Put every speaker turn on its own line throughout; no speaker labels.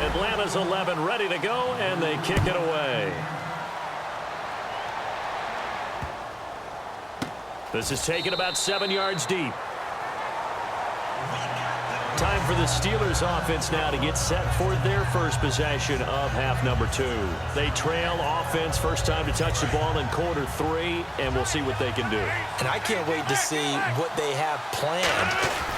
Atlanta's 11 ready to go, and they kick it away. This is taken about 7 yards deep. Time for the Steelers offense now to get set for their first possession of half number 2. They trail offense, first time to touch the ball in quarter 3, and we'll see what they can do.
And I can't wait to see what they have planned,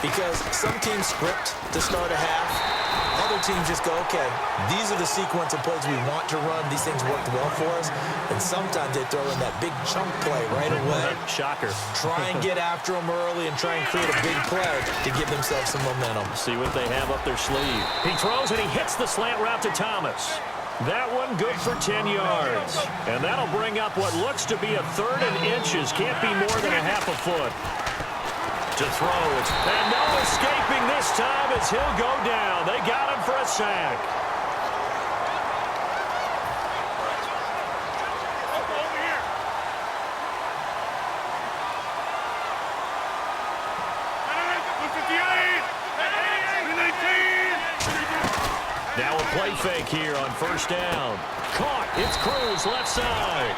because some teams script to start a half. Other teams just go, okay, these are the sequence of plays we want to run. These things worked well for us. And sometimes they throw in that big chunk play right away.
Shocker.
Try and get after them early and try and create a big play to give themselves some momentum.
See what they have up their sleeve. He throws and he hits the slant route to Thomas. That one good for 10 yards. And that'll bring up what looks to be a 3rd and inches. Can't be more than a half a foot. To throw it. And no escaping this time as he'll go down. They got him for a sack. Now a play fake here on first down. Caught. It's Cruz left side.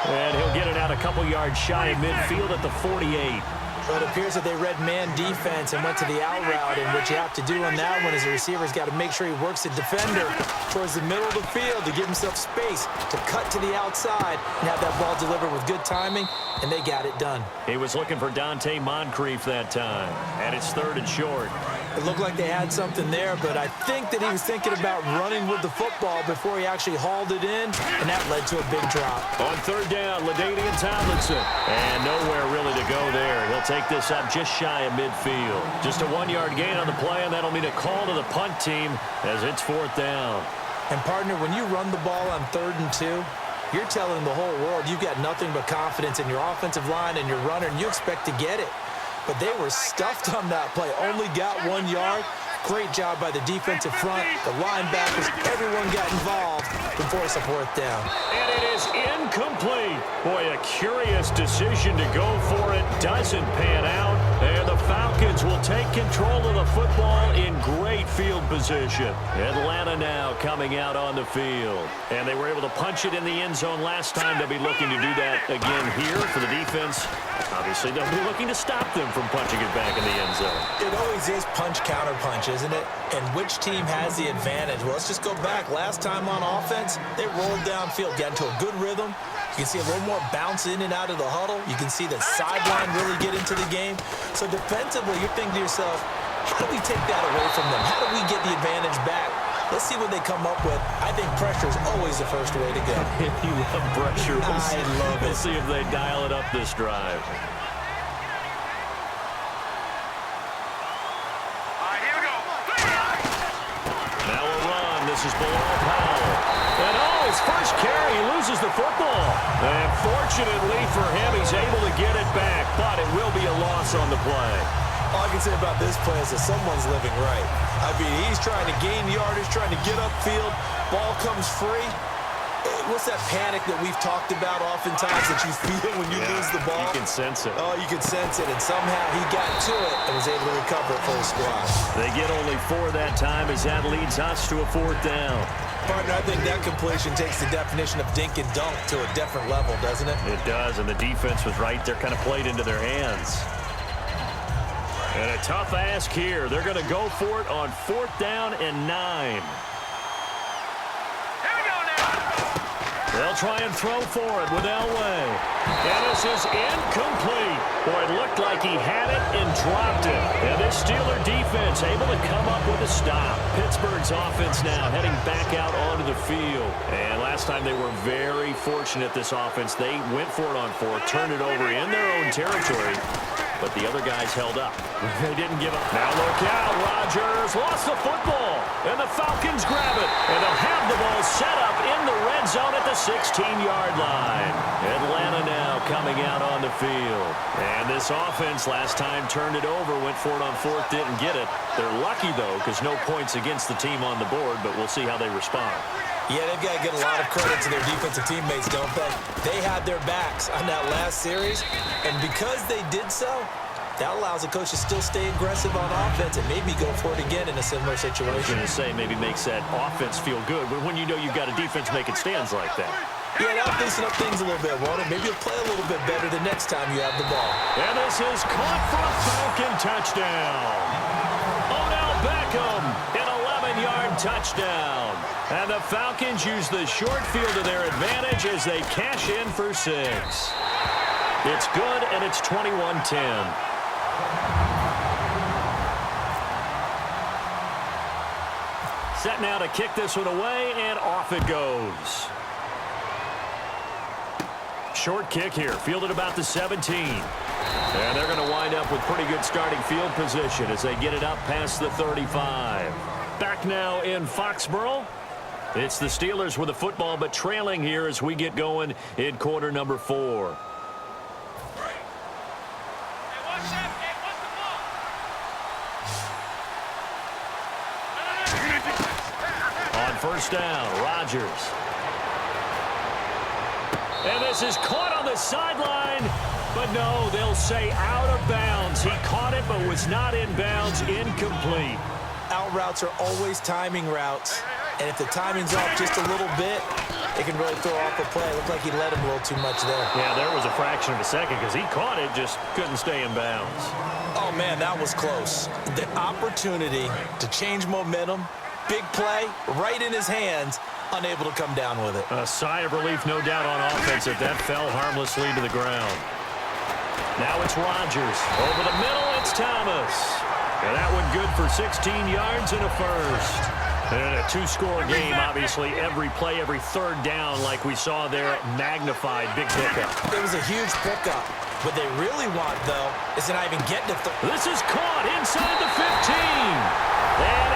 And he'll get it out a couple yards shy of midfield at the 48.
Well, it appears that they read man defense and went to the out route, and what you have to do on that one is the receiver's got to make sure he works the defender towards the middle of the field to give himself space to cut to the outside and have that ball delivered with good timing, and they got it done.
He was looking for Dante Moncrief that time, and it's 3rd and short.
It looked like they had something there, but I think that he was thinking about running with the football before he actually hauled it in, and that led to a big drop.
On 3rd down, LaDainian Tomlinson. And nowhere really to go there. He'll take this up just shy of midfield. Just a 1-yard gain on the play, and that'll mean a call to the punt team as it's 4th down.
And, partner, when you run the ball on 3rd and 2, you're telling the whole world you've got nothing but confidence in your offensive line and your runner, and you expect to get it. But they were stuffed on that play. Only got 1 yard. Great job by the defensive front. The linebackers, everyone got involved to force a 4th down.
And it is incomplete. Boy, a curious decision to go for it. Doesn't pan out. And the Falcons will take control of the football in great field position. Atlanta now coming out on the field. And they were able to punch it in the end zone last time. They'll be looking to do that again here for the defense. Obviously, they'll be looking to stop them from punching it back in the end zone.
It always is punch-counter-punch, isn't it? And which team has the advantage? Well, let's just go back. Last time on offense, they rolled downfield, got into a good rhythm. You can see a little more bounce in and out of the huddle. You can see the sideline really get into the game. So defensively, you're thinking to yourself, how do we take that away from them? How do we get the advantage back? Let's see what they come up with. I think pressure is always the first way to go.
You love pressure.
I love it.
We'll see if they dial it up this drive. Now a run. This is Bilal Powell. And his first carry, he loses the football. And fortunately for him, he's able to get it back, but it will be a loss on the play.
All I can say about this play is that someone's living right. I mean, he's trying to gain yardage, trying to get upfield. Ball comes free. What's that panic that we've talked about oftentimes that you feel when you lose the ball?
You can sense it.
Oh, you can sense it. And somehow he got to it and was able to recover it for the squad.
They get only 4 that time as that leads us to a 4th down.
Partner, I think that completion takes the definition of dink and dunk to a different level, doesn't it?
It does, and the defense was right there, kind of played into their hands. And a tough ask here. They're going to go for it on 4th down and 9. They'll try and throw for it with Elway. And this is incomplete. Boy, it looked like he had it and dropped it. And this Steeler defense able to come up with a stop. Pittsburgh's offense now heading back out onto the field. And last time they were very fortunate, this offense. They went for it on 4, turned it over in their own territory. But the other guys held up. They didn't give up. Now look out. Rodgers lost the football. And the Falcons grab it. And they'll have the ball set up in the red zone at the 16-yard line. Atlanta now coming out on the field. And this offense last time turned it over, went for it on 4th, didn't get it. They're lucky, though, because no points against the team on the board, but we'll see how they respond.
Yeah, they've got to get a lot of credit to their defensive teammates, don't they? They had their backs on that last series, and because they did so, That allows the coach to still stay aggressive on offense and maybe go for it again in a similar situation.
I was going to say maybe makes that offense feel good, but when you know you've got a defense making stands like that.
Yeah, that'll loosen up things a little bit, won't it? Maybe you'll play a little bit better the next time you have the ball.
And this is caught for a Falcon touchdown. Odell Beckham, an 11-yard touchdown. And the Falcons use the short field to their advantage as they cash in for 6. It's good, and it's 21-10. Set now to kick this one away, and off it goes. Short kick here, fielded about the 17. And they're going to wind up with pretty good starting field position as they get it up past the 35. Back now in Foxborough. It's the Steelers with the football, but trailing here as we get going in quarter number 4. On first down, Rodgers. And this is caught on the sideline. But no, they'll say out of bounds. He caught it but was not in bounds. Incomplete.
Out routes are always timing routes. And if the timing's off just a little bit, it can really throw off a play. It looked like he let him a little too much there.
Yeah, there was a fraction of a second because he caught it, just couldn't stay in bounds.
Oh, man, that was close. The opportunity to change momentum, big play, right in his hands, unable to come down with it.
A sigh of relief, no doubt, on offense if that fell harmlessly to the ground. Now it's Rodgers. Over the middle, it's Thomas. And that one good for 16 yards and a first. And a two-score game, obviously, every play, every third down, like we saw there, magnified, big pickup.
It was a huge pickup. What they really want, though, is to not even get to
This is caught inside the 15. And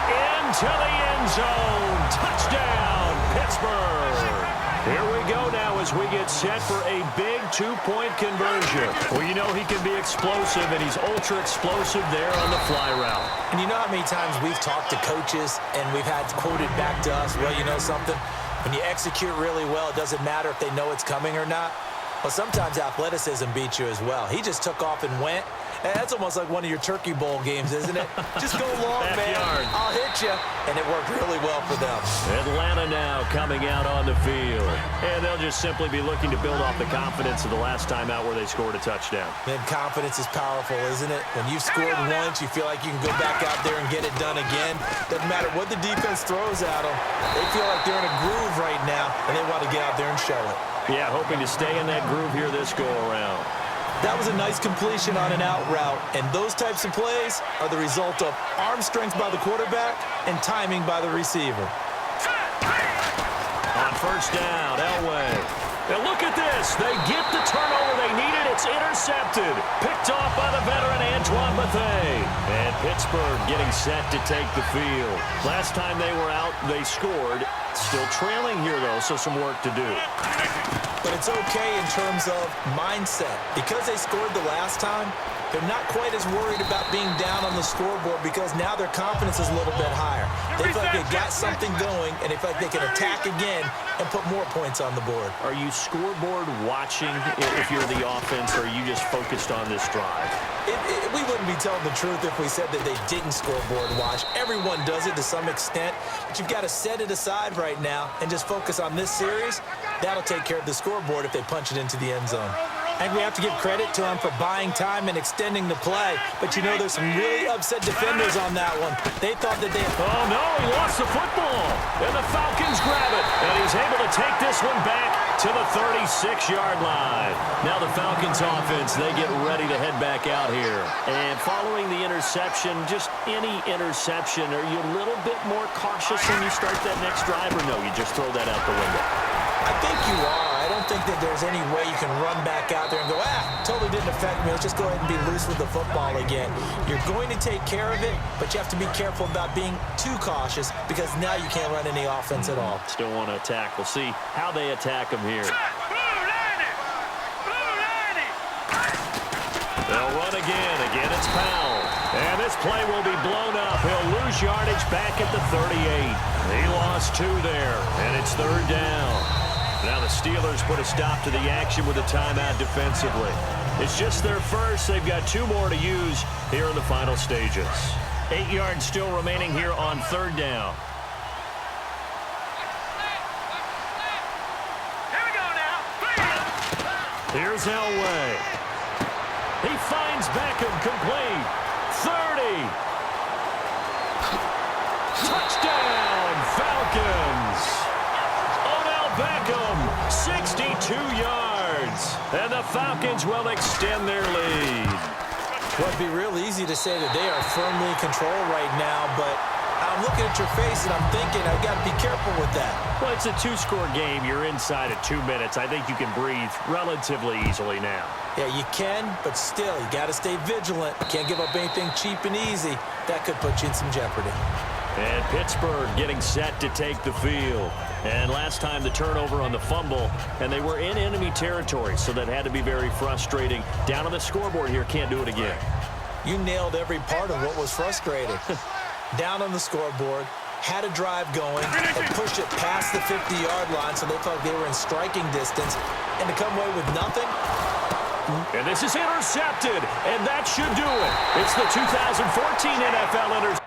into the end zone. Touchdown, Pittsburgh. Here we go now as we get set for a big two-point conversion. Well, you know he can be explosive, and he's ultra-explosive there on the fly route.
And you know how many times we've talked to coaches and we've had quoted back to us, well, you know something? When you execute really well, it doesn't matter if they know it's coming or not. Well, sometimes athleticism beats you as well. He just took off and went. And that's almost like one of your Turkey Bowl games, isn't it? Just go long, man. I'll hit you. And it worked really well for them.
Atlanta now coming out on the field. And they'll just simply be looking to build off the confidence of the last time out where they scored a touchdown.
Man, confidence is powerful, isn't it? When you've scored once, you feel like you can go back out there and get it done again. Doesn't matter what the defense throws at them. They feel like they're in a groove right now, and they want to get out there and show it.
Yeah, hoping to stay in that groove here this go-around.
That was a nice completion on an out route, and those types of plays are the result of arm strength by the quarterback and timing by the receiver.
On first down, Elway. And look at this. They get the turnover they needed. It's intercepted. Picked off by the veteran Antoine Bethea. And Pittsburgh getting set to take the field. Last time they were out, they scored. Still trailing here, though, so some work to do.
But it's okay in terms of mindset. Because they scored the last time, they're not quite as worried about being down on the scoreboard because now their confidence is a little bit higher. They feel like they've got something going, and they feel like they can attack again and put more points on the board.
Are you scoreboard watching if you're the offense, or are you just focused on this drive?
We wouldn't be telling the truth if we said that they didn't scoreboard watch. Everyone does it to some extent, but you've got to set it aside right now and just focus on this series. That'll take care of the scoreboard if they punch it into the end zone. And we have to give credit to them for buying time and extending the play. But, you know, there's some really upset defenders on that one. They thought that they...
Oh, no, he lost the football. And the Falcons grab it. And he's able to take this one back to the 36-yard line. Now the Falcons offense, they get ready to head back out here. And following the interception, just any interception, are you a little bit more cautious when you start that next drive? Or no, you just throw that out the window?
I think you are. I don't think that there's any way you can run back out there and go, totally didn't affect me. Let's just go ahead and be loose with the football again. You're going to take care of it, but you have to be careful about being too cautious because now you can't run any offense at all.
Still want to attack. We'll see how they attack them here. They'll run again. Again, it's Powell. And this play will be blown up. He'll lose yardage back at the 38. He lost 2 there, and it's third down. Now the Steelers put a stop to the action with a timeout defensively. It's just their first. They've got 2 more to use here in the final stages. 8 yards still remaining here on 3rd down.
Here we go now.
Here's Elway. He finds Beckham complete. 30. Touchdown, Falcons. Odell Beckham, 62 yards. And the Falcons will extend their lead.
Well, it'd be real easy to say that they are firmly in control right now, but I'm looking at your face and I'm thinking I've got to be careful with that.
Well, it's a 2-score game. You're inside of 2 minutes. I think you can breathe relatively easily now.
Yeah, you can, but still, you got to stay vigilant. Can't give up anything cheap and easy. That could put you in some jeopardy.
And Pittsburgh getting set to take the field. And last time the turnover on the fumble, and they were in enemy territory, so that had to be very frustrating. Down on the scoreboard here, can't do it again.
You nailed every part of what was frustrating. Down on the scoreboard, had a drive going, and pushed it past the 50-yard line so they felt they were in striking distance, and to come away with nothing.
And this is intercepted, and that should do it. It's the 2014 NFL interception.